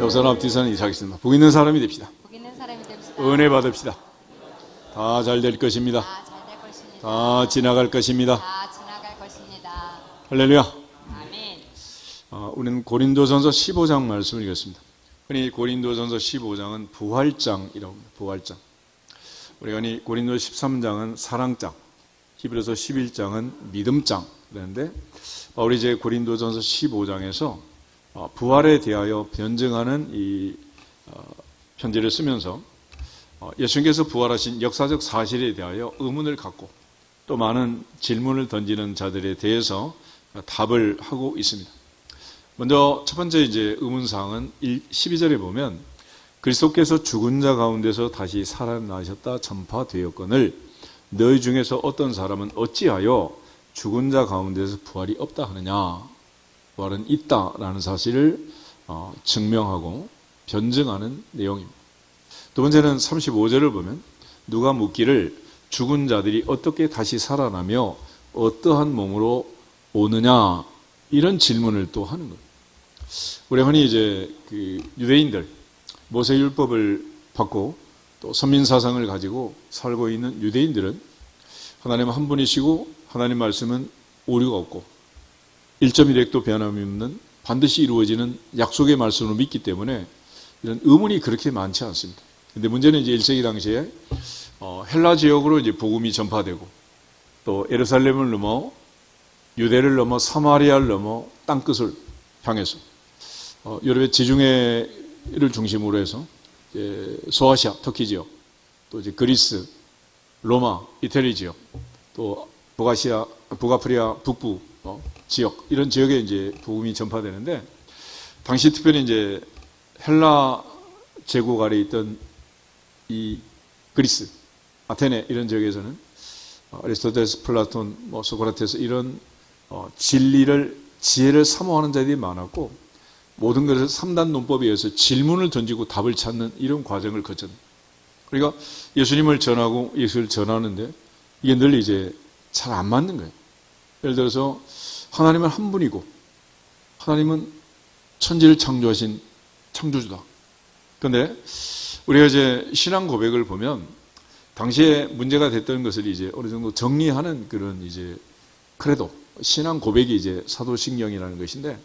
교사는 앞뒤서는 이사하겠습니다. 복 있는 사람이 됩시다. 복 있는 사람이 됩시다. 은혜 받읍시다. 다 잘 될 것입니다. 다 잘 될 것입니다. 다 지나갈 것입니다. 다 지나갈 것입니다. 할렐루야. 아멘. 우리는 고린도전서 15장 말씀을 읽었습니다. 흔히 고린도전서 15장은 부활장이라고 합니다. 부활장. 우리가 흔히 고린도 13장은 사랑장, 히브리서 11장은 믿음장 그랬는데 바울이 이제 고린도전서 15장에서 부활에 대하여 변증하는 이 편지를 쓰면서 예수님께서 부활하신 역사적 사실에 대하여 의문을 갖고 또 많은 질문을 던지는 자들에 대해서 답을 하고 있습니다. 먼저 첫 번째 이제 의문사항은 12절에 보면 그리스도께서 죽은 자 가운데서 다시 살아나셨다 전파되었거늘 너희 중에서 어떤 사람은 어찌하여 죽은 자 가운데서 부활이 없다 하느냐. 부활은 있다라는 사실을 증명하고 변증하는 내용입니다. 두 번째는 35절을 보면 누가 묻기를 죽은 자들이 어떻게 다시 살아나며 어떠한 몸으로 오느냐 이런 질문을 또 하는 거예요. 우리 흔히 이제 그 유대인들 모세율법을 받고 또 선민사상을 가지고 살고 있는 유대인들은 하나님 한 분이시고 하나님 말씀은 오류가 없고 1.1핵도 변함이 없는 반드시 이루어지는 약속의 말씀으로 믿기 때문에 이런 의문이 그렇게 많지 않습니다. 근데 문제는 이제 1세기 당시에 헬라 지역으로 이제 복음이 전파되고 또 예루살렘을 넘어 유대를 넘어 사마리아를 넘어 땅끝을 향해서 유럽의 지중해를 중심으로 해서 소아시아, 터키 지역, 또 이제 그리스, 로마, 이태리 지역, 또 북아프리아 북부 지역 이런 지역에 이제 복음이 전파되는데 당시 특별히 이제 헬라 제국 아래 있던 이 그리스, 아테네 이런 지역에서는 아리스토텔레스, 플라톤, 소크라테스 이런 지혜를 사모하는 자들이 많았고 모든 것을 3단 논법에 의해서 질문을 던지고 답을 찾는 이런 과정을 거쳤습니다. 그러니까 예수님을 전하고 예수를 전하는데 이게 늘 이제 잘 안 맞는 거예요. 예를 들어서 하나님은 한 분이고 하나님은 천지를 창조하신 창조주다. 그런데 우리가 이제 신앙 고백을 보면 당시에 문제가 됐던 것을 이제 어느 정도 정리하는 그런 이제 크레도 신앙 고백이 이제 사도신경이라는 것인데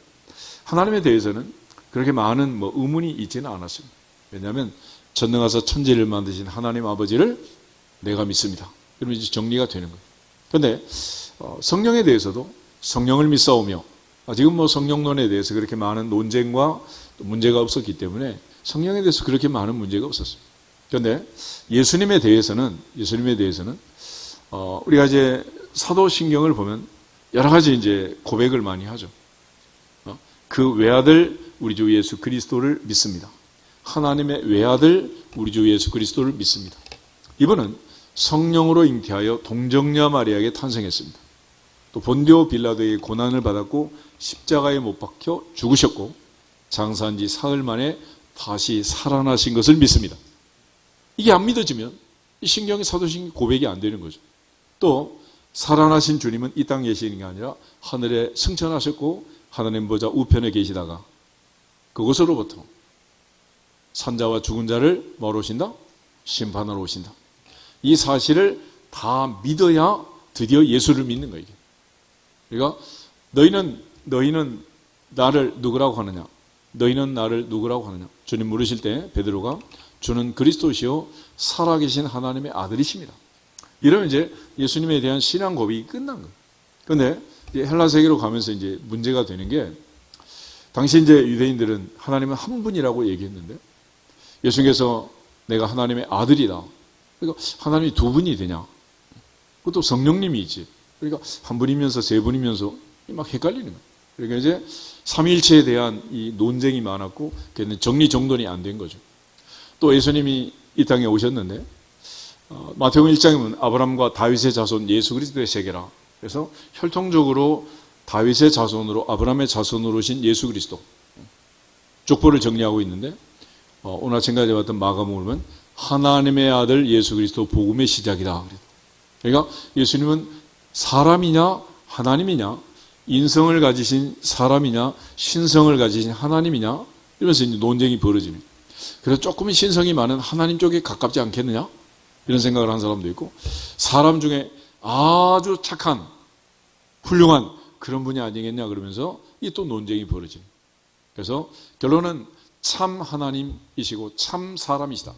하나님에 대해서는 그렇게 많은 의문이 있지는 않았습니다. 왜냐하면 전능하사 천지를 만드신 하나님 아버지를 내가 믿습니다. 그러면 이제 정리가 되는 거예요. 그런데 성령에 대해서도 성령을 믿사오며 지금 성령론에 대해서 그렇게 많은 논쟁과 문제가 없었기 때문에 성령에 대해서 그렇게 많은 문제가 없었어요. 그런데 예수님에 대해서는 우리가 이제 사도신경을 보면 여러 가지 이제 고백을 많이 하죠. 그 외아들 우리 주 예수 그리스도를 믿습니다. 하나님의 외아들 우리 주 예수 그리스도를 믿습니다. 이분은 성령으로 잉태하여 동정녀 마리아에게 탄생했습니다. 또 본디오 빌라도에게 고난을 받았고 십자가에 못 박혀 죽으셨고 장사한 지 사흘 만에 다시 살아나신 것을 믿습니다. 이게 안 믿어지면 이 신경의 사도신경 고백이 안 되는 거죠. 또 살아나신 주님은 이 땅에 계시는 게 아니라 하늘에 승천하셨고 하나님 보좌 우편에 계시다가 그곳으로부터 산자와 죽은 자를 뭐로 오신다? 심판하러 오신다. 이 사실을 다 믿어야 드디어 예수를 믿는 거예요. 그러니까 너희는 나를 누구라고 하느냐? 너희는 나를 누구라고 하느냐? 주님 물으실 때 베드로가 주는 그리스도시요 살아계신 하나님의 아들이십니다. 이러면 이제 예수님에 대한 신앙 고백이 끝난 거예요. 그런데 헬라 세계로 가면서 이제 문제가 되는 게 당시 이제 유대인들은 하나님은 한 분이라고 얘기했는데 예수님께서 내가 하나님의 아들이다. 그러니까 하나님이 두 분이 되냐? 그것도 성령님이 있지. 그러니까 한 분이면서 세 분이면서 막 헷갈리는 거예요. 그러니까 이제 삼위일체에 대한 이 논쟁이 많았고 그는 정리정돈이 안 된 거죠. 또 예수님이 이 땅에 오셨는데 마태복음 1장에 보면 아브라함과 다윗의 자손 예수 그리스도의 세계라. 그래서 혈통적으로 다윗의 자손으로 아브라함의 자손으로 오신 예수 그리스도 족보를 정리하고 있는데 오늘 아침까지 봤던 마가복음을 보면 하나님의 아들 예수 그리스도 복음의 시작이다. 그러니까 예수님은 사람이냐 하나님이냐 인성을 가지신 사람이냐 신성을 가지신 하나님이냐 이러면서 이제 논쟁이 벌어지는. 그래서 조금 신성이 많은 하나님 쪽에 가깝지 않겠느냐? 이런 생각을 한 사람도 있고, 사람 중에 아주 착한, 훌륭한 그런 분이 아니겠냐 그러면서 이 또 논쟁이 벌어지는. 그래서 결론은 참 하나님이시고 참 사람이시다.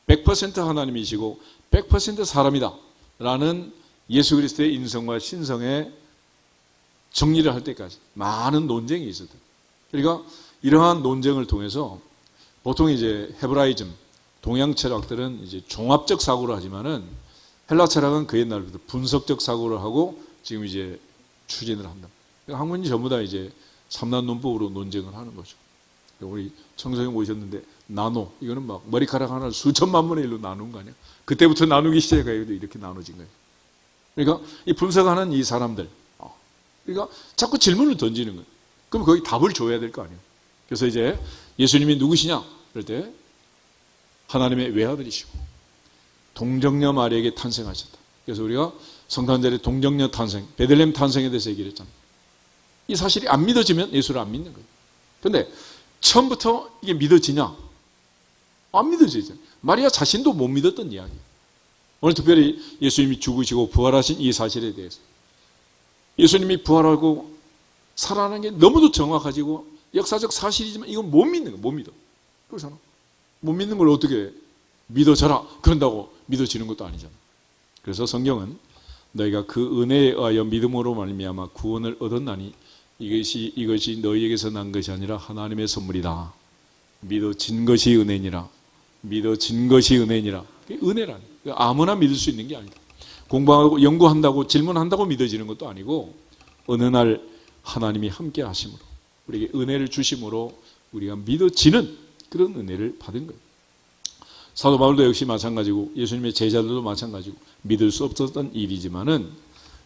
100% 하나님이시고 100% 사람이다. 라는 예수 그리스도의 인성과 신성의 정리를 할 때까지 많은 논쟁이 있었다. 그러니까 이러한 논쟁을 통해서 보통 이제 헤브라이즘, 동양 철학들은 이제 종합적 사고를 하지만은 헬라 철학은 그 옛날부터 분석적 사고를 하고 지금 이제 추진을 한다. 그러니까 학문이 전부 다 이제 삼란 논법으로 논쟁을 하는 거죠. 우리 청소년 오셨는데 나노, 이거는 막 머리카락 하나를 수천만 분의 1로 나눈 거 아니야? 그때부터 나누기 시작해서 이렇게 나눠진 거예요. 그러니까 이 분석하는 이 사람들, 그러니까 자꾸 질문을 던지는 거예요. 그럼 거기 답을 줘야 될 거 아니에요. 그래서 이제 예수님이 누구시냐? 그럴 때 하나님의 외아들이시고 동정녀 마리아에게 탄생하셨다. 그래서 우리가 성탄절에 동정녀 탄생, 베들레헴 탄생에 대해서 얘기를 했잖아요. 이 사실이 안 믿어지면 예수를 안 믿는 거예요. 그런데 처음부터 이게 믿어지냐? 안 믿어지죠. 마리아 자신도 못 믿었던 이야기예요. 오늘 특별히 예수님이 죽으시고 부활하신 이 사실에 대해서, 예수님이 부활하고 살아나는 게 너무도 정확하지고 역사적 사실이지만 이건 못 믿는 거예요. 못 믿어. 그렇잖아. 못 믿는 걸 어떻게 믿어져라 그런다고 믿어지는 것도 아니잖아. 그래서 성경은 너희가 그 은혜에 의하여 믿음으로 말미암아 구원을 얻었나니 이것이 너희에게서 난 것이 아니라 하나님의 선물이다. 믿어진 것이 은혜니라. 믿어진 것이 은혜니라. 은혜라니. 아무나 믿을 수 있는 게 아니다. 공부하고 연구한다고 질문한다고 믿어지는 것도 아니고 어느 날 하나님이 함께 하심으로 우리에게 은혜를 주심으로 우리가 믿어지는 그런 은혜를 받은 거예요. 사도 바울도 역시 마찬가지고 예수님의 제자들도 마찬가지고 믿을 수 없었던 일이지만은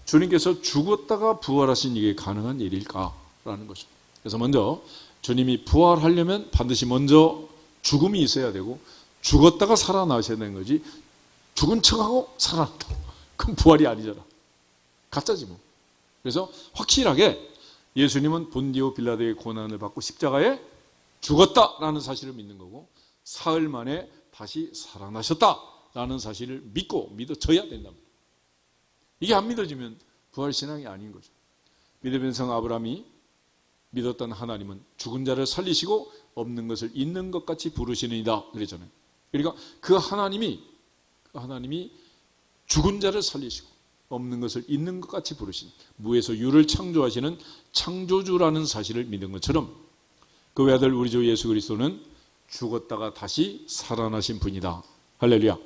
주님께서 죽었다가 부활하신 이게 가능한 일일까라는 거죠. 그래서 먼저 주님이 부활하려면 반드시 먼저 죽음이 있어야 되고 죽었다가 살아나셔야 되는 거지, 죽은 척하고 살아났다. 그럼 부활이 아니잖아. 가짜지 뭐. 그래서 확실하게 예수님은 본디오 빌라도의 고난을 받고 십자가에 죽었다라는 사실을 믿는 거고 사흘 만에 다시 살아나셨다라는 사실을 믿어져야 된답니다. 이게 안 믿어지면 부활신앙이 아닌 거죠. 믿음의 성 아브라함이 믿었던 하나님은 죽은 자를 살리시고 없는 것을 있는 것 같이 부르시느니라 그랬잖아요. 그러니까 그 하나님이 죽은 자를 살리시고 없는 것을 있는 것 같이 부르신, 무에서 유를 창조하시는 창조주라는 사실을 믿는 것처럼 그 외아들 우리 주 예수 그리스도는 죽었다가 다시 살아나신 분이다. 할렐루야.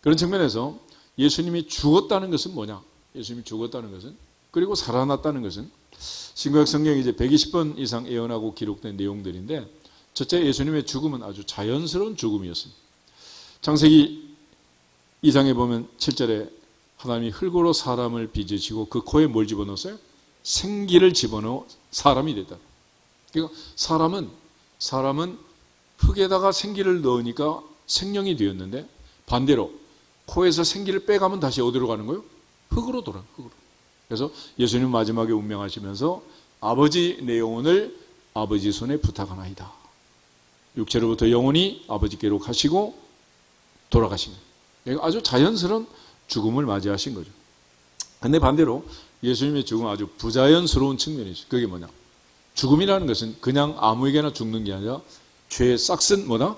그런 측면에서 예수님이 죽었다는 것은 뭐냐? 예수님이 죽었다는 것은, 그리고 살아났다는 것은 신구약 성경에 이제 120번 이상 예언하고 기록된 내용들인데, 첫째, 예수님의 죽음은 아주 자연스러운 죽음이었습니다. 창세기 2장에 보면 7절에 하나님이 흙으로 사람을 빚으시고 그 코에 뭘 집어넣었어요? 생기를 집어넣어 사람이 됐다. 그러니까 사람은 흙에다가 생기를 넣으니까 생명이 되었는데, 반대로 코에서 생기를 빼가면 다시 어디로 가는 거예요? 흙으로 돌아요. 흙으로. 그래서 예수님 마지막에 운명하시면서 아버지 내 영혼을 아버지 손에 부탁하나이다. 육체로부터 영혼이 아버지께로 가시고 돌아가신 거예요. 아주 자연스러운 죽음을 맞이하신 거죠. 근데 반대로 예수님의 죽음은 아주 부자연스러운 측면이죠. 그게 뭐냐? 죽음이라는 것은 그냥 아무에게나 죽는 게 아니라 죄의 싹슨 뭐다?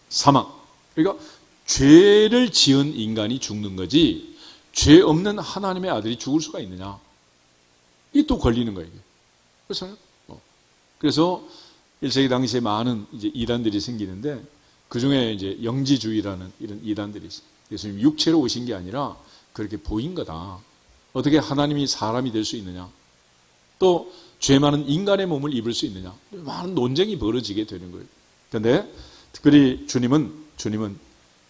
사망. 그러니까 죄를 지은 인간이 죽는 거지 죄 없는 하나님의 아들이 죽을 수가 있느냐? 이게 또 걸리는 거예요. 그렇잖아요. 그래서 1세기 당시에 많은 이제 이단들이 생기는데 그 중에 이제 영지주의라는 이런 이단들이 있어요. 예수님 육체로 오신 게 아니라 그렇게 보인 거다. 어떻게 하나님이 사람이 될 수 있느냐? 또 죄 많은 인간의 몸을 입을 수 있느냐? 많은 논쟁이 벌어지게 되는 거예요. 그런데 특별히 주님은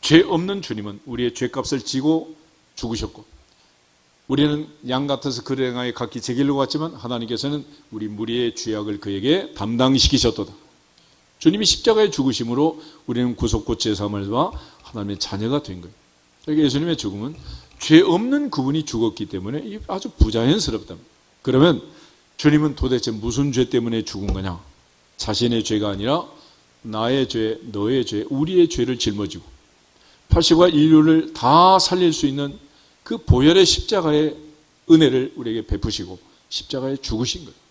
죄 없는 주님은 우리의 죄값을 지고 죽으셨고, 우리는 양 같아서 그를 향하여 각기 제 길로 갔지만 하나님께서는 우리 무리의 죄악을 그에게 담당시키셨도다. 주님이 십자가에 죽으심으로 우리는 구속고 제사함과 하나님의 자녀가 된 거예요. 그러니까 예수님의 죽음은 죄 없는 그분이 죽었기 때문에 아주 부자연스럽다. 그러면 주님은 도대체 무슨 죄 때문에 죽은 거냐? 자신의 죄가 아니라 나의 죄, 너의 죄, 우리의 죄를 짊어지고 80과 인류를 다 살릴 수 있는 그 보혈의 십자가의 은혜를 우리에게 베푸시고 십자가에 죽으신 거예요.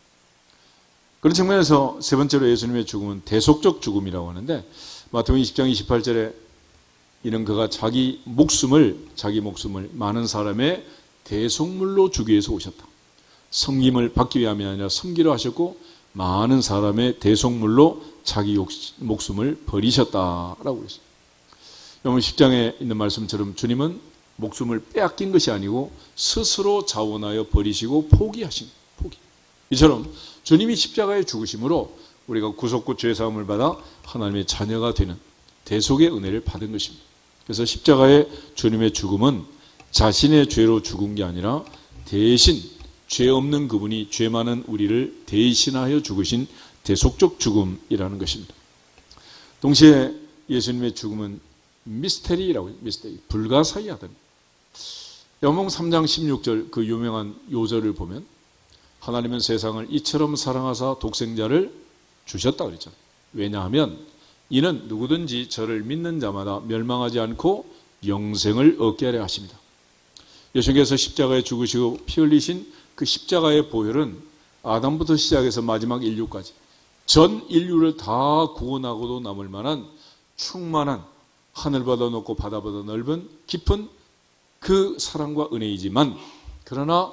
그런 측면에서 세 번째로 예수님의 죽음은 대속적 죽음이라고 하는데 마태복음 20장 28절에 이는 그가 자기 목숨을 많은 사람의 대속물로 주기 위해서 오셨다. 섬김을 받기 위함이 아니라 섬기려 하셨고 많은 사람의 대속물로 자기 목숨을 버리셨다라고 했어요. 여러분 10장에 있는 말씀처럼 주님은 목숨을 빼앗긴 것이 아니고 스스로 자원하여 버리시고 포기하신 거예요. 포기. 이처럼 주님이 십자가에 죽으심으로 우리가 구속구 죄사함을 받아 하나님의 자녀가 되는 대속의 은혜를 받은 것입니다. 그래서 십자가의 주님의 죽음은 자신의 죄로 죽은 게 아니라 대신 죄 없는 그분이 죄 많은 우리를 대신하여 죽으신 대속적 죽음이라는 것입니다. 동시에 예수님의 죽음은 미스테리라고 해요. 미스테리. 불가사의하다. 요한복음 3장 16절 그 유명한 요절을 보면 하나님은 세상을 이처럼 사랑하사 독생자를 주셨다 그랬잖아요. 왜냐하면 이는 누구든지 저를 믿는 자마다 멸망하지 않고 영생을 얻게 하려 하십니다. 예수님께서 십자가에 죽으시고 피 흘리신 그 십자가의 보혈은 아담부터 시작해서 마지막 인류까지 전 인류를 다 구원하고도 남을 만한 충만한 하늘보다 높고 바다보다 넓은 깊은 그 사랑과 은혜이지만 그러나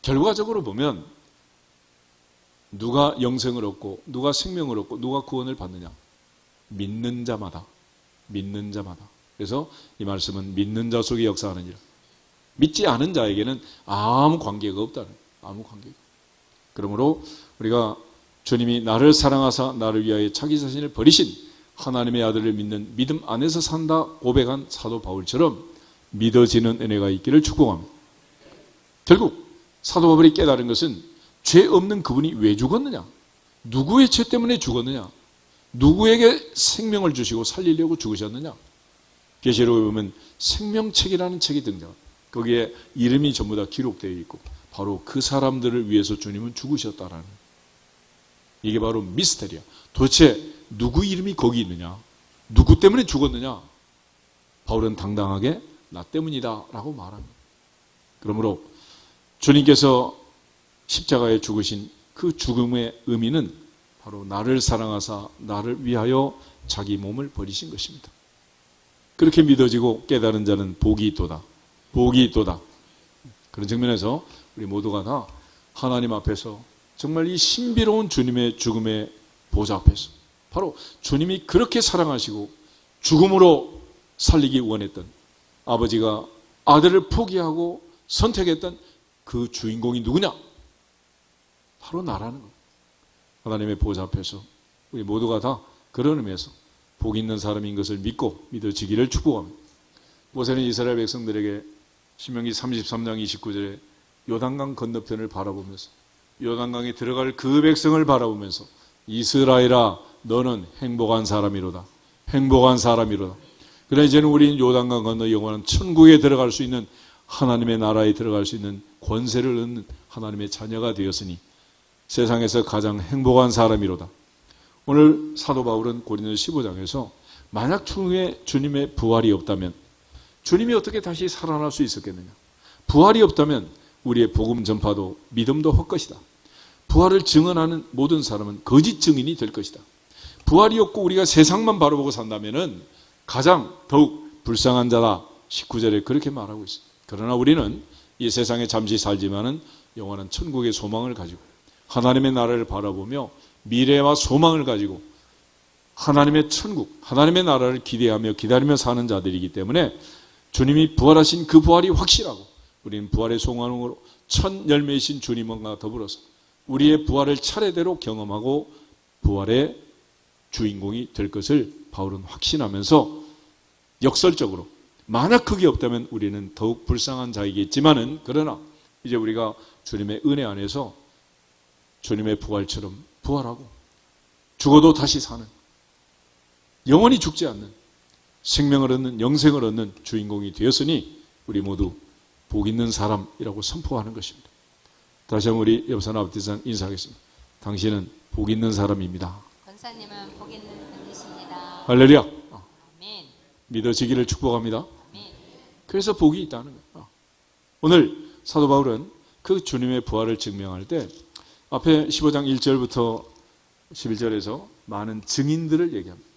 결과적으로 보면 누가 영생을 얻고 누가 생명을 얻고 누가 구원을 받느냐? 믿는 자마다. 믿는 자마다. 그래서 이 말씀은 믿는 자 속에 역사하느니라. 믿지 않은 자에게는 아무 관계가 없다는 거예요. 아무 관계가. 그러므로 우리가 주님이 나를 사랑하사 나를 위하여 자기 자신을 버리신 하나님의 아들을 믿는 믿음 안에서 산다 고백한 사도 바울처럼 믿어지는 은혜가 있기를 축복합니다. 결국 사도 바울이 깨달은 것은 죄 없는 그분이 왜 죽었느냐? 누구의 죄 때문에 죽었느냐? 누구에게 생명을 주시고 살리려고 죽으셨느냐? 계시록에 보면 생명책이라는 책이 등장합니다. 거기에 이름이 전부 다 기록되어 있고 바로 그 사람들을 위해서 주님은 죽으셨다라는 이게 바로 미스테리야. 도대체 누구 이름이 거기 있느냐? 누구 때문에 죽었느냐? 바울은 당당하게 나 때문이다 라고 말합니다. 그러므로 주님께서 십자가에 죽으신 그 죽음의 의미는 바로 나를 사랑하사 나를 위하여 자기 몸을 버리신 것입니다. 그렇게 믿어지고 깨달은 자는 복이 있도다. 복이 있도다. 그런 측면에서 우리 모두가 다 하나님 앞에서 정말 이 신비로운 주님의 죽음의 보좌 앞에서 바로 주님이 그렇게 사랑하시고 죽음으로 살리기 원했던 아버지가 아들을 포기하고 선택했던 그 주인공이 누구냐? 바로 나라는 거예요. 하나님의 보좌 앞에서 우리 모두가 다 그런 의미에서 복 있는 사람인 것을 믿고 믿어지기를 축복합니다. 모세는 이스라엘 백성들에게 신명기 33장 29절에 요단강 건너편을 바라보면서 요단강에 들어갈 그 백성을 바라보면서 이스라엘아 너는 행복한 사람이로다. 행복한 사람이로다. 그러나 이제는 우리는 요단강 건너 영원한 천국에 들어갈 수 있는 하나님의 나라에 들어갈 수 있는 권세를 얻는 하나님의 자녀가 되었으니 세상에서 가장 행복한 사람이로다. 오늘 사도 바울은 고린도서 15장에서 만약 추후에 주님의 부활이 없다면 주님이 어떻게 다시 살아날 수 있었겠느냐? 부활이 없다면 우리의 복음 전파도 믿음도 헛것이다. 부활을 증언하는 모든 사람은 거짓 증인이 될 것이다. 부활이 없고 우리가 세상만 바라보고 산다면 가장 더욱 불쌍한 자다. 19절에 그렇게 말하고 있습니다. 그러나 우리는 이 세상에 잠시 살지만은 영원한 천국의 소망을 가지고 하나님의 나라를 바라보며 미래와 소망을 가지고 하나님의 천국, 하나님의 나라를 기대하며 기다리며 사는 자들이기 때문에 주님이 부활하신 그 부활이 확실하고 우리는 부활의 소망으로 첫 열매이신 주님과 더불어서 우리의 부활을 차례대로 경험하고 부활의 주인공이 될 것을 바울은 확신하면서 역설적으로 만약 그게 없다면 우리는 더욱 불쌍한 자이겠지만은 그러나 이제 우리가 주님의 은혜 안에서 주님의 부활처럼 부활하고 죽어도 다시 사는 영원히 죽지 않는 생명을 얻는 영생을 얻는 주인공이 되었으니 우리 모두 복 있는 사람이라고 선포하는 것입니다. 다시 한번 우리 옆 사람 앞에서 인사하겠습니다. 당신은 복 있는 사람입니다. 권사님은 복 있는 분이십니다. 할렐루야. 아멘. 믿어지기를 축복합니다. 아멘. 그래서 복이 있다는 거예요. 오늘 사도 바울은 그 주님의 부활을 증명할 때 앞에 15장 1절부터 11절에서 많은 증인들을 얘기합니다.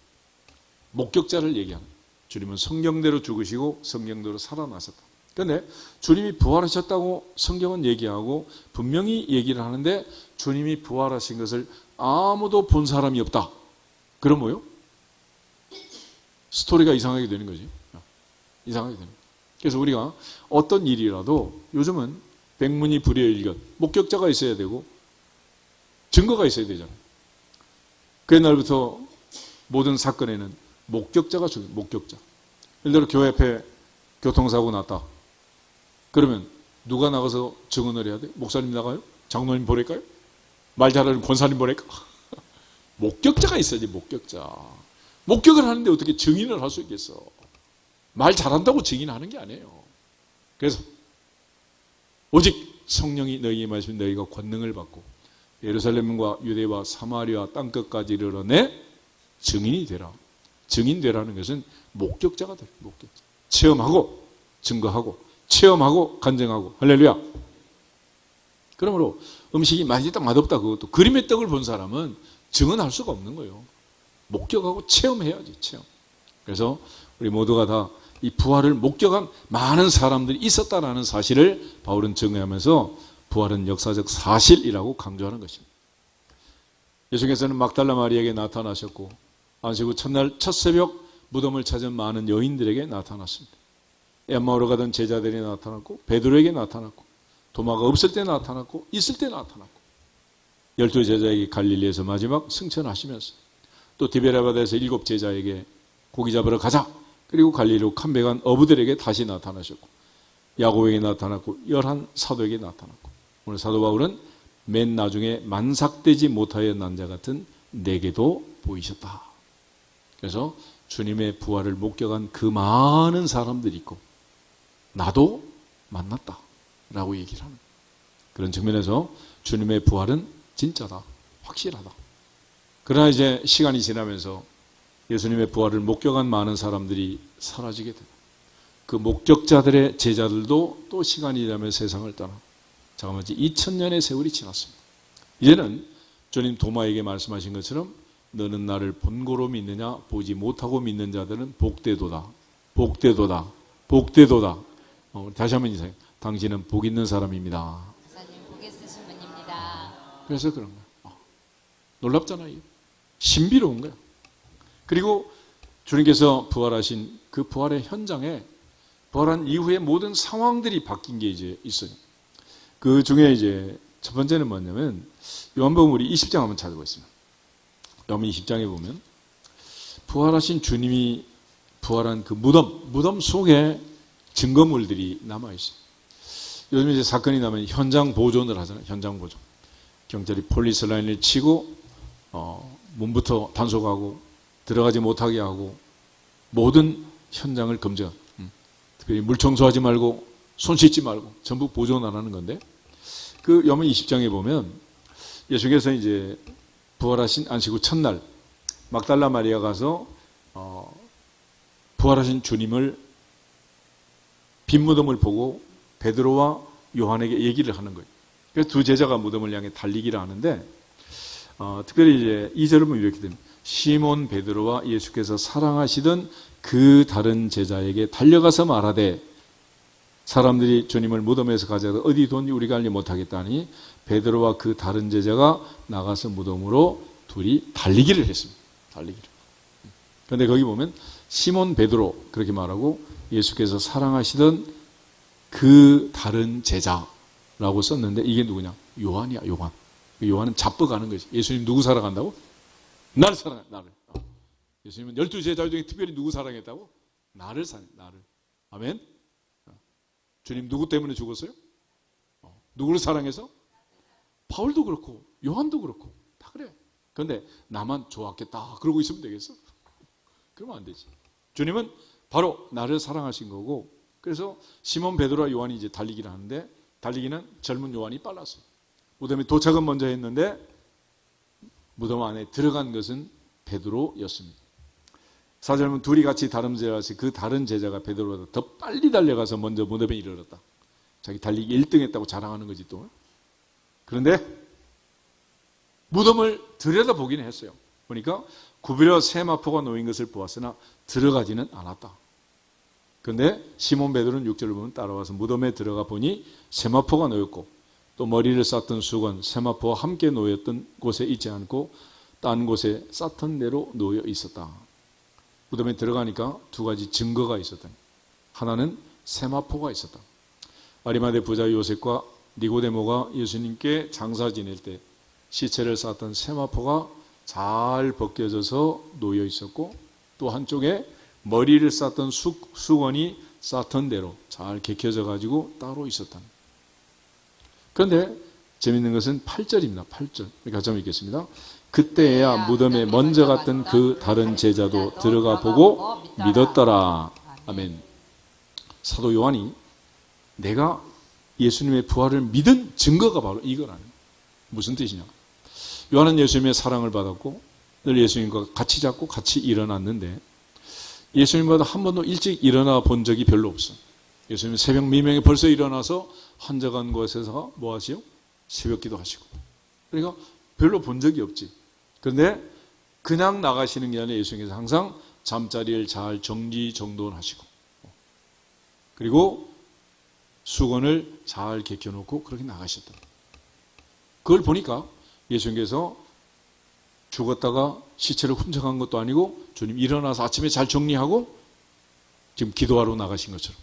목격자를 얘기합니다. 주님은 성경대로 죽으시고 성경대로 살아나셨다. 그런데 주님이 부활하셨다고 성경은 얘기하고 분명히 얘기를 하는데 주님이 부활하신 것을 아무도 본 사람이 없다. 그럼 뭐요? 스토리가 이상하게 되는 거지. 이상하게 되는 거예요. 그래서 우리가 어떤 일이라도 요즘은 백문이 불여일견, 목격자가 있어야 되고 증거가 있어야 되잖아요. 그 옛날부터 모든 사건에는 목격자가 중요해요. 목격자. 예를 들어 교회 앞에 교통사고 났다. 그러면 누가 나가서 증언을 해야 돼? 목사님 나가요? 장로님 보낼까요? 말 잘하는 권사님 보낼까? 목격자가 있어야지. 목격자. 목격을 하는데 어떻게 증인을 할 수 있겠어? 말 잘한다고 증인하는 게 아니에요. 그래서 오직 성령이 너희에게 임하시면 너희가 권능을 받고 예루살렘과 유대와 사마리아 땅끝까지 이르러내 증인이 되라. 증인되라는 것은 목격자가 되라. 목격자. 체험하고 증거하고 체험하고 간증하고 할렐루야. 그러므로 음식이 맛있다 맛없다 그것도 그림의 떡을 본 사람은 증언할 수가 없는 거예요. 목격하고 체험해야지. 체험. 그래서 우리 모두가 다 이 부활을 목격한 많은 사람들이 있었다라는 사실을 바울은 증거하면서 부활은 역사적 사실이라고 강조하는 것입니다. 예수께서는 막달라 마리아에게 나타나셨고 안식 후 첫날 첫 새벽 무덤을 찾은 많은 여인들에게 나타났습니다. 엠마오로 가던 제자들이 나타났고 베드로에게 나타났고 도마가 없을 때 나타났고 있을 때 나타났고 12 제자에게 갈릴리에서 마지막 승천하시면서 또 디베랴 바다에서 7 제자에게 고기 잡으러 가자. 그리고 갈릴리로 캄백한 어부들에게 다시 나타나셨고 야곱에게 나타났고 11 사도에게 나타났고 오늘 사도 바울은 맨 나중에 만삭되지 못하여 난 자 같은 내게도 보이셨다. 그래서 주님의 부활을 목격한 그 많은 사람들이 있고 나도 만났다 라고 얘기를 하는 그런 측면에서 주님의 부활은 진짜다. 확실하다. 그러나 이제 시간이 지나면서 예수님의 부활을 목격한 많은 사람들이 사라지게 됩니다. 그 목격자들의 제자들도 또 시간이 지나면 세상을 떠나 잠깐만 2000년의 세월이 지났습니다. 이제는 주님 도마에게 말씀하신 것처럼 너는 나를 본고로 믿느냐 보지 못하고 믿는 자들은 복되도다. 복되도다. 복되도다. 다시 한번 인사해요. 당신은 복 있는 사람입니다. 목사님 복 있으신 분입니다. 그래서 그런 거예요. 놀랍잖아요. 신비로운 거예요. 그리고 주님께서 부활하신 그 부활의 현장에 부활한 이후에 모든 상황들이 바뀐 게 이제 있어요. 그 중에 이제 첫 번째는 뭐냐면 요한복음 우리 20장 한번 찾아보겠습니다. 요한 20장에 보면 부활하신 주님이 부활한 그 무덤 속에 증거물들이 남아있어요. 요즘 이제 사건이 나면 현장 보존을 하잖아요. 현장 보존. 경찰이 폴리스 라인을 치고 문부터 단속하고 들어가지 못하게 하고 모든 현장을 검증. 특별히 물 청소하지 말고 손 씻지 말고 전부 보존하라는 건데 그 요한 20장에 보면 예수께서 이제 부활하신 안식 후 첫날 막달라 마리아 가서 부활하신 주님을 빈 무덤을 보고 베드로와 요한에게 얘기를 하는 거예요. 그래서 두 제자가 무덤을 향해 달리기를 하는데 특별히 이제 2절을 보면 이렇게 됩니다. 시몬 베드로와 예수께서 사랑하시던 그 다른 제자에게 달려가서 말하되 사람들이 주님을 무덤에서 가져다 어디 뒀니 우리가 알지 못하겠다니 베드로와 그 다른 제자가 나가서 무덤으로 둘이 달리기를 했습니다. 달리기를. 그런데 거기 보면 시몬 베드로 그렇게 말하고 예수께서 사랑하시던 그 다른 제자라고 썼는데 이게 누구냐? 요한이야. 요한. 요한은 잡혀가는 거지. 예수님 누구 사랑한다고? 나를 사랑해. 나를. 예수님은 12 제자 중에 특별히 누구 사랑했다고? 나를 사랑해. 나를. 아멘. 주님 누구 때문에 죽었어요? 누구를 사랑해서? 바울도 그렇고 요한도 그렇고 다 그래. 그런데 나만 좋았겠다 그러고 있으면 되겠어? 그러면 안 되지. 주님은 바로 나를 사랑하신 거고 그래서 시몬 베드로와 요한이 이제 달리기를 하는데 달리기는 젊은 요한이 빨랐어요. 무덤에 도착은 먼저 했는데 무덤 안에 들어간 것은 베드로였습니다. 4절은 둘이 같이 다름질하시 그 다른 제자가 베드로보다 더 빨리 달려가서 먼저 무덤에 이르렀다. 자기 달리기 1등 했다고 자랑하는 거지 또. 그런데 무덤을 들여다보기는 했어요. 보니까 구부려 세마포가 놓인 것을 보았으나 들어가지는 않았다. 그런데 시몬 베드로는 6절을 보면 따라와서 무덤에 들어가 보니 세마포가 놓였고 또 머리를 쌌던 수건 세마포와 함께 놓였던 곳에 있지 않고 딴 곳에 쌌던 대로 놓여 있었다. 무덤에 들어가니까 두 가지 증거가 있었다. 하나는 세마포가 있었다. 아리마대 부자 요셉과 니고데모가 예수님께 장사 지낼 때 시체를 쌌던 세마포가 잘 벗겨져서 놓여 있었고 또 한쪽에 머리를 쌌던 수건이 쌌던 대로 잘 개켜져 가지고 따로 있었다. 그런데 재밌는 것은 8절입니다. 8절. 같이 한번 읽겠습니다. 그때야 무덤에 먼저 갔던 그 다른 제자도 들어가 보고 믿었더라. 아멘. 사도 요한이 내가 예수님의 부활을 믿은 증거가 바로 이거라는 거예요. 무슨 뜻이냐? 요한은 예수님의 사랑을 받았고 늘 예수님과 같이 잡고 같이 일어났는데 예수님보다 한 번도 일찍 일어나 본 적이 별로 없어. 예수님은 새벽 미명에 벌써 일어나서 한적한 곳에서 뭐 하시오? 새벽 기도 하시고. 그러니까 별로 본 적이 없지. 그런데 그냥 나가시는 게 아니라 예수님께서 항상 잠자리를 잘 정리정돈하시고 그리고 수건을 잘 개켜놓고 그렇게 나가셨다. 그걸 보니까 예수님께서 죽었다가 시체를 훔쳐간 것도 아니고 주님 일어나서 아침에 잘 정리하고 지금 기도하러 나가신 것처럼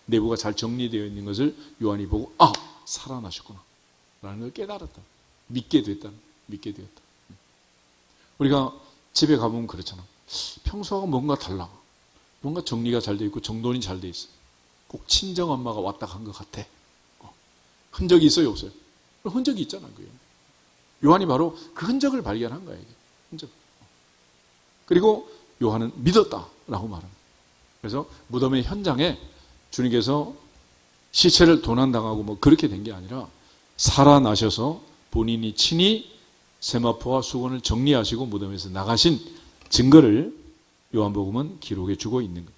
내부가 잘 정리되어 있는 것을 요한이 보고 살아나셨구나 라는 걸 깨달았다. 믿게 되었다. 우리가 집에 가보면 그렇잖아. 평소하고 뭔가 달라. 뭔가 정리가 잘 되어 있고 정돈이 잘 되어 있어. 꼭 친정엄마가 왔다 간 것 같아. 흔적이 있어요, 없어요? 흔적이 있잖아. 그게. 요한이 바로 그 흔적을 발견한 거예요. 흔적. 그리고 요한은 믿었다라고 말합니다. 그래서 무덤의 현장에 주님께서 시체를 도난당하고 뭐 그렇게 된 게 아니라 살아나셔서 본인이 친히 세마포와 수건을 정리하시고 무덤에서 나가신 증거를 요한복음은 기록해 주고 있는 겁니다.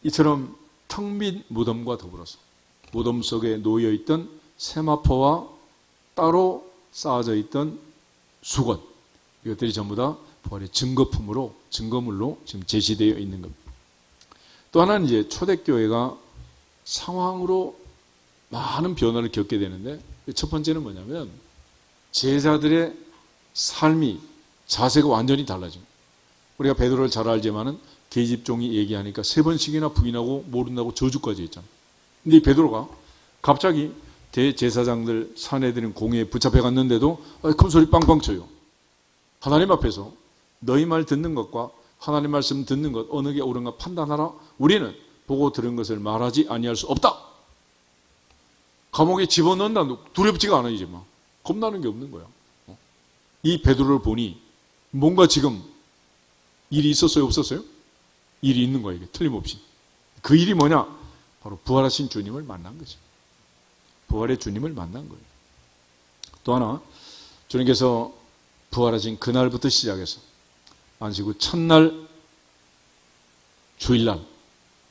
이처럼 텅 빈 무덤과 더불어서 무덤 속에 놓여있던 세마포와 따로 쌓아져 있던 수건, 이것들이 전부 다 부활의 증거물로 지금 제시되어 있는 겁니다. 또 하나는 이제 초대교회가 상황으로 많은 변화를 겪게 되는데 첫 번째는 뭐냐면 제자들의 삶이 자세가 완전히 달라집니다. 우리가 베드로를 잘 알지만은 계집종이 얘기하니까 3번씩이나 부인하고 모른다고 저주까지 했잖아요. 근데 이 베드로가 갑자기 대제사장들 사내들인 공회에 붙잡혀 갔는데도 큰 소리 빵빵 쳐요. 하나님 앞에서 너희 말 듣는 것과 하나님 말씀 듣는 것 어느 게 옳은가 판단하라. 우리는 보고 들은 것을 말하지 아니할 수 없다. 감옥에 집어넣는다. 두렵지가 않아 이제 막. 겁나는 게 없는 거야. 이 베드로를 보니 뭔가 지금 일이 있었어요, 없었어요? 일이 있는 거야 이게 틀림없이. 그 일이 뭐냐? 바로 부활하신 주님을 만난 거죠. 부활의 주님을 만난 거예요. 또 하나 주님께서 부활하신 그날부터 시작해서 안식 후 첫날 주일날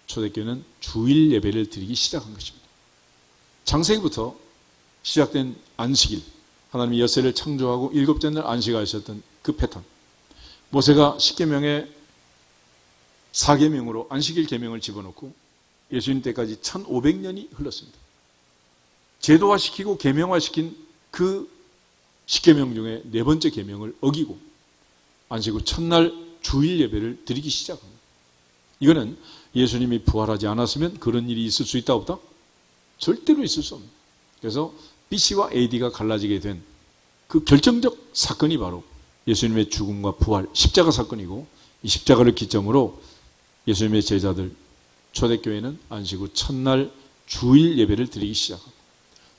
초대교회는 주일 예배를 드리기 시작한 것입니다. 창세기부터 시작된 안식일, 하나님이 여세를 창조하고 7째 날 안식하셨던 그 패턴. 모세가 10계명에 4계명으로 안식일 계명을 집어넣고 예수님 때까지 1500년이 흘렀습니다. 제도화시키고 계명화시킨 그 10계명 중에 4번째 계명을 어기고 안식 후 첫날 주일 예배를 드리기 시작합니다. 이거는 예수님이 부활하지 않았으면 그런 일이 있을 수 있다 없다? 절대로 있을 수 없습니다. 그래서 BC와 AD가 갈라지게 된 그 결정적 사건이 바로 예수님의 죽음과 부활, 십자가 사건이고 이 십자가를 기점으로 예수님의 제자들, 초대교회는 안식 후 첫날 주일 예배를 드리기 시작합니다.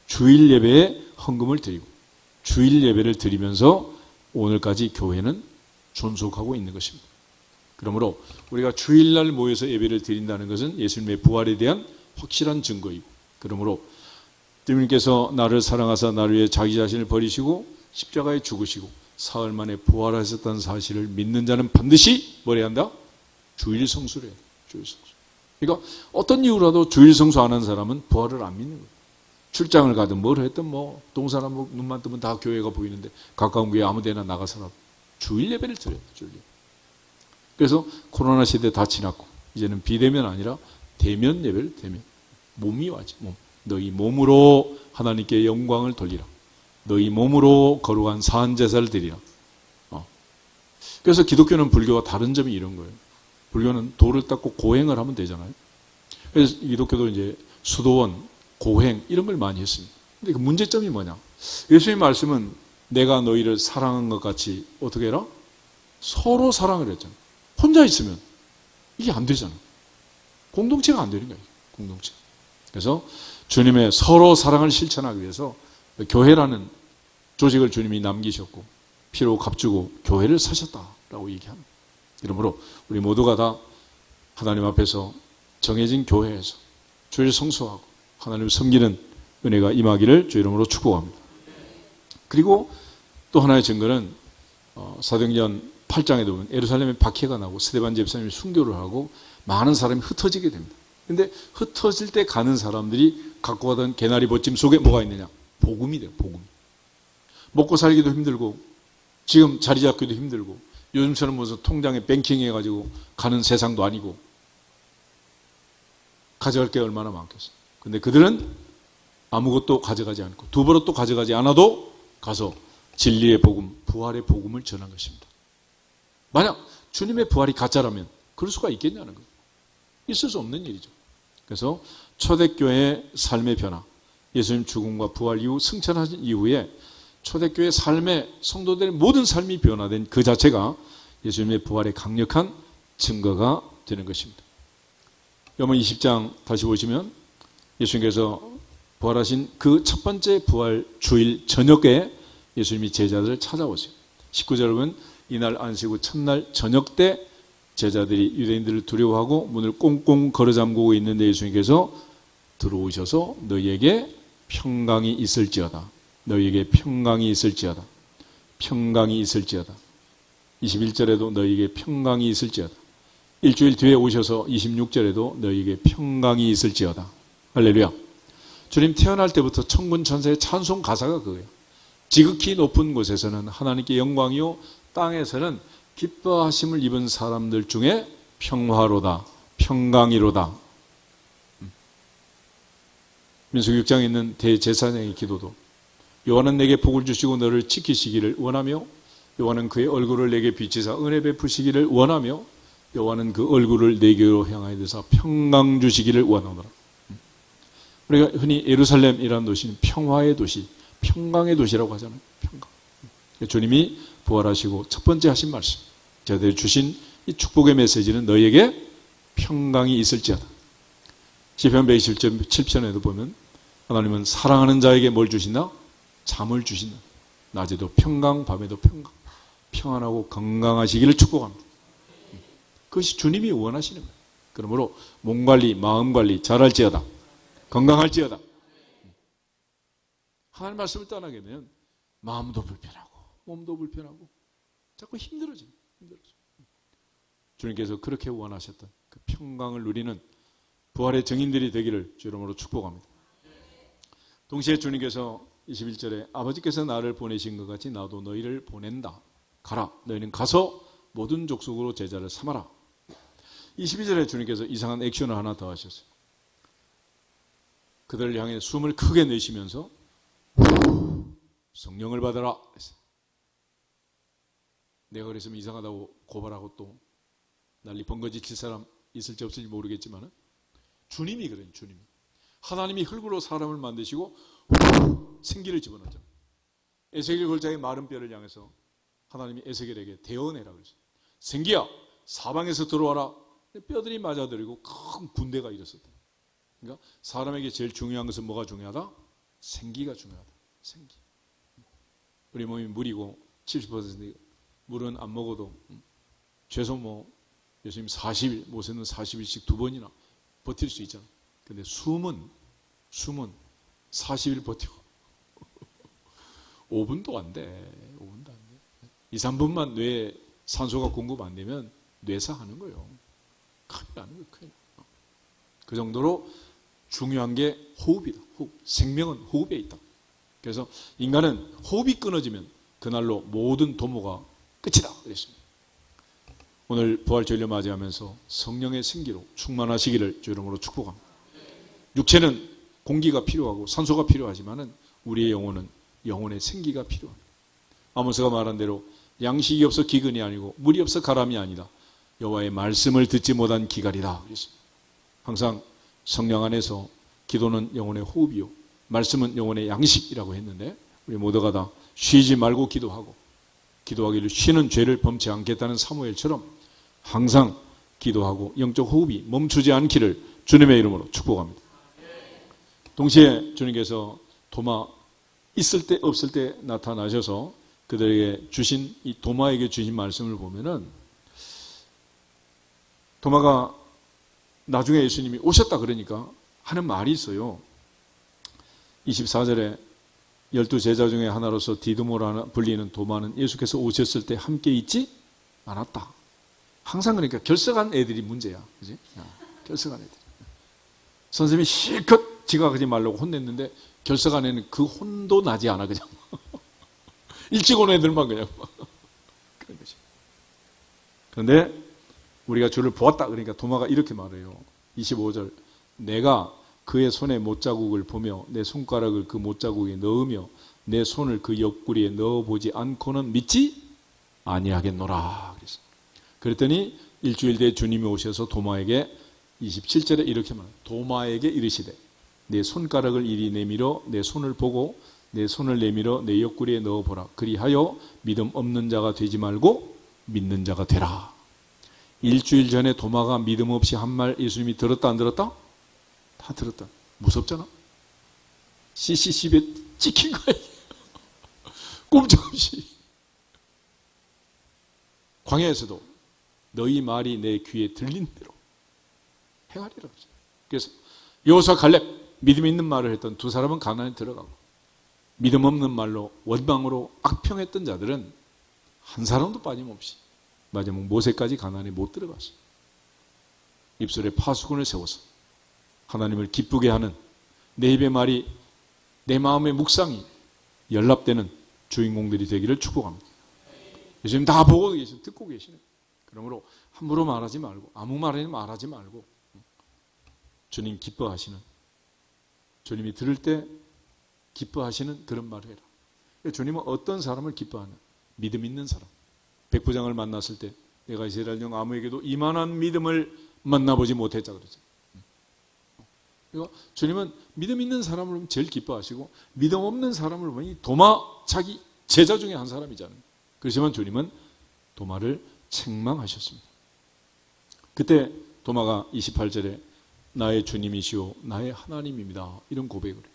주일 예배에 헌금을 드리고 주일 예배를 드리면서 오늘까지 교회는 존속하고 있는 것입니다. 그러므로 우리가 주일날 모여서 예배를 드린다는 것은 예수님의 부활에 대한 확실한 증거이고 그러므로 주님께서 나를 사랑하사 나를 위해 자기 자신을 버리시고 십자가에 죽으시고 사흘 만에 부활하셨다는 사실을 믿는 자는 반드시 뭘 해야 한다? 주일 성수를 해야 돼. 주일 성수. 그러니까 어떤 이유라도 주일 성수 안 하는 사람은 부활을 안 믿는 거예요. 출장을 가든 뭘 했든 뭐 동사람 눈만 뜨면 다 교회가 보이는데 가까운 교회 아무 데나 나가서라도 주일 예배를 드려야 돼. 주일 예배. 그래서 코로나 시대 다 지났고 이제는 비대면 아니라 대면 예배를 대면. 몸이 와지. 몸. 너희 몸으로 하나님께 영광을 돌리라. 너희 몸으로 거룩한 사한 제사를 드리라. 그래서 기독교는 불교와 다른 점이 이런 거예요. 불교는 돌을 닦고 고행을 하면 되잖아요. 그래서 기독교도 이제 수도원, 고행 이런 걸 많이 했습니다. 근데 그 문제점이 뭐냐? 예수님의 말씀은 내가 너희를 사랑한 것 같이 어떻게 해라? 서로 사랑을 했잖아요. 혼자 있으면 이게 안 되잖아요. 공동체가 안 되는 거예요. 공동체. 그래서 주님의 서로 사랑을 실천하기 위해서 교회라는 조직을 주님이 남기셨고 피로 값주고 교회를 사셨다라고 얘기합니다. 그러므로 우리 모두가 다 하나님 앞에서 정해진 교회에서 주일 성수하고 하나님을 섬기는 은혜가 임하기를 주 이름으로 축복합니다. 그리고 또 하나의 증거는 사도행전 8장에도 보면 예루살렘에 박해가 나고 스데반 집사님이 순교를 하고 많은 사람이 흩어지게 됩니다. 근데 흩어질 때 가는 사람들이 갖고 가던 개나리 벗짐 속에 뭐가 있느냐? 복음이 돼요. 복음. 먹고 살기도 힘들고 지금 자리 잡기도 힘들고 요즘처럼 무슨 통장에 뱅킹 해가지고 가는 세상도 아니고 가져갈 게 얼마나 많겠어요. 근데 그들은 아무것도 가져가지 않고 두 버릇도 가져가지 않아도 가서 진리의 복음, 부활의 복음을 전한 것입니다. 만약 주님의 부활이 가짜라면 그럴 수가 있겠냐는 거예요. 있을 수 없는 일이죠. 그래서 초대교회의 삶의 변화, 예수님 죽음과 부활 이후 승천하신 이후에 초대교회 삶의 성도들의 모든 삶이 변화된 그 자체가 예수님의 부활의 강력한 증거가 되는 것입니다. 요번 20장 다시 보시면 예수님께서 부활하신 그 첫 번째 부활 주일 저녁에 예수님이 제자들을 찾아오세요. 19절 보면 이날 안식 후 첫날 저녁 때 제자들이 유대인들을 두려워하고 문을 꽁꽁 걸어 잠그고 있는데 예수님께서 들어오셔서 너희에게 평강이 있을지어다. 너희에게 평강이 있을지어다. 평강이 있을지어다. 21절에도 너희에게 평강이 있을지어다. 일주일 뒤에 오셔서 26절에도 너희에게 평강이 있을지어다. 할렐루야. 주님 태어날 때부터 천군 천사의 찬송 가사가 그거예요. 지극히 높은 곳에서는 하나님께 영광이요 땅에서는 기뻐하심을 입은 사람들 중에 평화로다. 평강이로다. 민수기 6장에 있는 대제사장의 기도도 여호와는 내게 복을 주시고 너를 지키시기를 원하며 여호와는 그의 얼굴을 내게 비치사 은혜 베푸시기를 원하며 여호와는 그 얼굴을 내게로 향하여 드사 평강 주시기를 원하노라. 우리가 흔히 예루살렘이라는 도시는 평화의 도시, 평강의 도시라고 하잖아요. 평강. 주님이 부활하시고 첫 번째 하신 말씀, 저들이 주신 이 축복의 메시지는 너희에게 평강이 있을지어다. 시편 127편에도 보면 하나님은 사랑하는 자에게 뭘 주신다? 잠을 주신다. 낮에도 평강, 밤에도 평강. 평안하고 건강하시기를 축복합니다. 그것이 주님이 원하시는 거예요. 그러므로 몸 관리, 마음 관리 잘할지어다. 건강할지어다. 하나님 말씀을 떠나게 되면 마음도 불편하고 몸도 불편하고 자꾸 힘들어져요. 주님께서 그렇게 원하셨던 그 평강을 누리는 부활의 증인들이 되기를 주 이름으로 축복합니다. 동시에 주님께서 21절에 아버지께서 나를 보내신 것 같이 나도 너희를 보낸다. 가라. 너희는 가서 모든 족속으로 제자를 삼아라. 22절에 주님께서 이상한 액션을 하나 더 하셨어요. 그들을 향해 숨을 크게 내쉬면서 성령을 받아라. 내가 그랬으면 이상하다고 고발하고 또 난리 번거지 칠 사람 있을지 없을지 모르겠지만 주님이 그래요. 주님이. 하나님이 흙으로 사람을 만드시고 생기를 집어넣죠. 에스겔 골짜기 마른 뼈를 향해서 하나님이 에스겔에게 대언해라 그랬어요. 생기야 사방에서 들어와라. 뼈들이 맞아들이고 큰 군대가 일었었다. 그러니까 사람에게 제일 중요한 것은 뭐가 중요하다? 생기가 중요하다. 생기. 우리 몸이 물이고 70% 물은 안 먹어도 최소 예수님 40일, 모세는 40일씩 2번이나 버틸 수 있잖아. 근데 숨은 40일 버티고 5분도 안 돼. 5분도 안 돼. 2, 3분만 뇌에 산소가 공급 안 되면 뇌사하는 거예요. 큰일 나는 거예요. 큰일. 그 정도로 중요한 게 호흡이다. 호흡. 생명은 호흡에 있다. 그래서 인간은 호흡이 끊어지면 그날로 모든 도모가 끝이다. 그랬습니다. 오늘 부활절려 맞이하면서 성령의 생기로 충만하시기를 주 이름으로 축복합니다. 육체는 공기가 필요하고 산소가 필요하지만은 우리의 영혼은 영혼의 생기가 필요합니다. 아모스가 말한 대로 양식이 없어 기근이 아니고 물이 없어 가람이 아니다. 여호와의 말씀을 듣지 못한 기갈이다. 그랬습니다. 항상 성령 안에서 기도는 영혼의 호흡이요 말씀은 영혼의 양식이라고 했는데 우리 모두가 다 쉬지 말고 기도하기를 쉬는 죄를 범치 않겠다는 사무엘처럼 항상 기도하고 영적 호흡이 멈추지 않기를 주님의 이름으로 축복합니다. 동시에 주님께서 도마 있을 때 없을 때 나타나셔서 그들에게 주신 이 도마에게 주신 말씀을 보면은 도마가 나중에 예수님이 오셨다 그러니까 하는 말이 있어요. 24절에 12제자 중에 하나로서 디드모라 불리는 도마는 예수께서 오셨을 때 함께 있지 않았다. 항상 그러니까 결석한 애들이 문제야. 그지? 결석한 애들. 선생님이 실컷 지각하지 말라고 혼냈는데 결석한 애는 그 혼도 나지 않아 그냥. 일찍 온 애들만 그냥. 그런 것이. 그런데 우리가 주를 보았다. 그러니까 도마가 이렇게 말해요. 25절. 내가 그의 손에 못자국을 보며 내 손가락을 그 못자국에 넣으며 내 손을 그 옆구리에 넣어보지 않고는 믿지 아니하겠노라. 그랬더니 일주일 뒤에 주님이 오셔서 도마에게 27절에 이렇게 말해요. 도마에게 이르시되 내 손가락을 이리 내밀어 내 손을 보고 내 손을 내밀어 내 옆구리에 넣어보라. 그리하여 믿음 없는 자가 되지 말고 믿는 자가 되라. 일주일 전에 도마가 믿음 없이 한 말 예수님이 들었다 안 들었다? 다 들었다. 무섭잖아. CCCB에 찍힌 거예요. 꼼짝없이. 광야에서도 너희 말이 내 귀에 들린 대로 행하리라. 그래서 여호수아 갈렙 믿음 있는 말을 했던 두 사람은 가나안에 들어가고 믿음 없는 말로 원망으로 악평했던 자들은 한 사람도 빠짐없이 마지막 모세까지 가나안에 못 들어갔어요. 입술에 파수꾼을 세워서 하나님을 기쁘게 하는 내 입의 말이 내 마음의 묵상이 연락되는 주인공들이 되기를 축복합니다. 예수님 다 보고 계시고 듣고 계시네. 그러므로 함부로 말하지 말고 아무 말에는 말하지 말고 주님 기뻐하시는 주님이 들을 때 기뻐하시는 그런 말을 해라. 주님은 어떤 사람을 기뻐하는 믿음 있는 사람. 백부장을 만났을 때 내가 이스라엘 중 아무에게도 이만한 믿음을 만나보지 못했자 그러죠. 그러니까 주님은 믿음 있는 사람을 보면 제일 기뻐하시고 믿음 없는 사람을 보면 도마 자기 제자 중에 한 사람이잖아요. 그렇지만 주님은 도마를 책망하셨습니다. 그때 도마가 28절에 나의 주님이시오 나의 하나님입니다 이런 고백을 해요.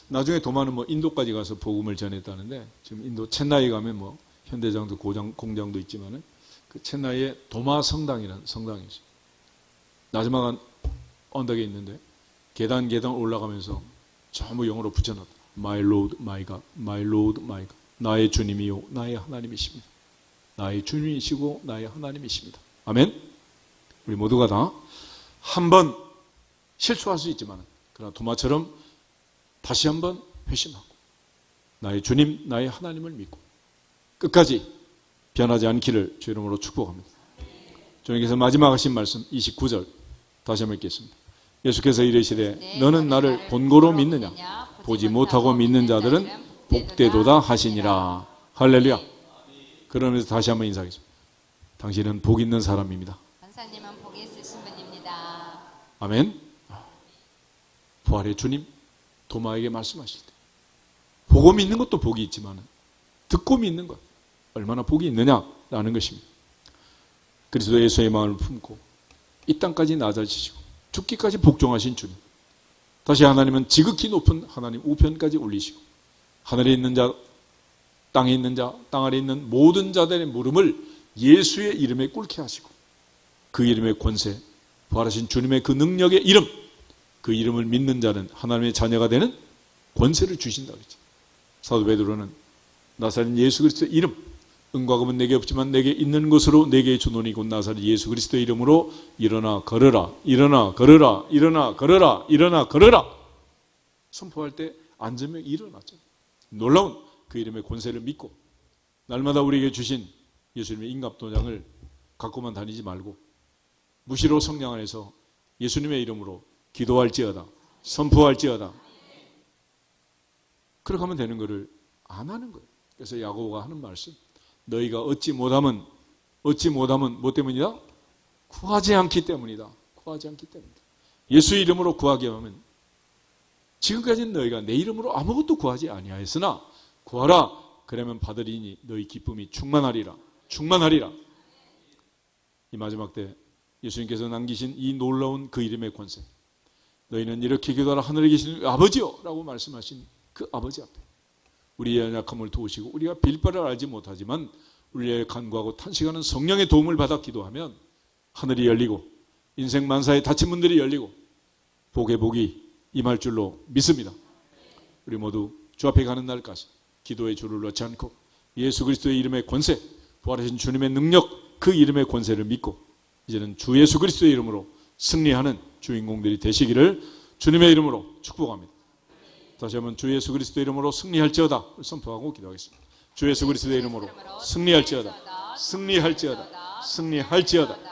나중에 도마는 인도까지 가서 복음을 전했다는데 지금 인도 첸나이에 가면 현대장도 공장도 있지만은 그 첸나이에 도마 성당이라는 성당이 있어요. 나지막한 언덕에 있는데 계단 올라가면서 전부 영어로 붙여놨다. My Lord, my God, my Lord, my God. 나의 주님이요, 나의 하나님이십니다. 나의 주님이시고 나의 하나님이십니다. 아멘. 우리 모두가 다 한 번 실수할 수 있지만 그러나 도마처럼 다시 한번 회심하고 나의 주님, 나의 하나님을 믿고 끝까지 변하지 않기를 주 이름으로 축복합니다. 주님께서 마지막 하신 말씀 29절 다시 한번 읽겠습니다. 예수께서 이르시되 너는 나를 본고로 믿느냐 보지 못하고 믿는 자들은 복되도다 하시니라. 할렐루야. 그러면서 다시 한번 인사하겠습니다. 당신은 복 있는 사람입니다. 권사님은 복이 있으신 분입니다. 아멘. 부활의 주님 도마에게 말씀하실 때 보고 믿는 것도 복이 있지만 듣고 믿는 것 얼마나 복이 있느냐라는 것입니다. 그리스도 예수의 마음을 품고 이 땅까지 낮아지시고 죽기까지 복종하신 주님. 다시 하나님은 지극히 높은 하나님 우편까지 올리시고 하늘에 있는 자, 땅에 있는 자, 땅 아래 있는 모든 자들의 물음을 예수의 이름에 꿇게 하시고 그 이름의 권세, 부활하신 주님의 그 능력의 이름, 그 이름을 믿는 자는 하나님의 자녀가 되는 권세를 주신다 그랬죠. 사도 베드로는 나사렛 예수 그리스도의 이름, 은과 금은 내게 없지만 내게 있는 것으로 내게 주노니 곧 나사렛 예수 그리스도의 이름으로 일어나 걸으라. 일어나 걸으라. 일어나 걸으라. 일어나 걸으라. 선포할 때 안전명이 일어났죠. 놀라운 그 이름의 권세를 믿고 날마다 우리에게 주신 예수님의 인갑도장을 갖고만 다니지 말고 무시로 성령 안에서 예수님의 이름으로 기도할지어다. 선포할지어다. 그렇게 하면 되는 것을 안 하는 거예요. 그래서 야고보가 하는 말씀, 너희가 얻지 못함은 뭐 때문이다? 구하지 않기 때문이다. 구하지 않기 때문이다. 예수 이름으로 구하게 하면 지금까지는 너희가 내 이름으로 아무것도 구하지 아니하였으나 구하라. 그러면 받으리니 너희 기쁨이 충만하리라. 충만하리라. 이 마지막 때 예수님께서 남기신 이 놀라운 그 이름의 권세, 너희는 이렇게 기도하라. 하늘에 계신 아버지요 라고 말씀하신 그 아버지 앞에 우리의 연약함을 도우시고 우리가 빌 바를 알지 못하지만 우리의 간구하고 탄식하는 성령의 도움을 받아 기도하면 하늘이 열리고 인생 만사의 닫힌 문들이 열리고 복의 복이 임할 줄로 믿습니다. 우리 모두 주 앞에 가는 날까지 기도의 줄을 놓지 않고 예수 그리스도의 이름의 권세, 부활하신 주님의 능력, 그 이름의 권세를 믿고 이제는 주 예수 그리스도의 이름으로 승리하는 주인공들이 되시기를 주님의 이름으로 축복합니다. 다시 한번 주 예수 그리스도의 이름으로 승리할지어다 선포하고 기도하겠습니다. 주 예수 그리스도의 이름으로 승리할지어다. 승리할지어다. 승리할지어다.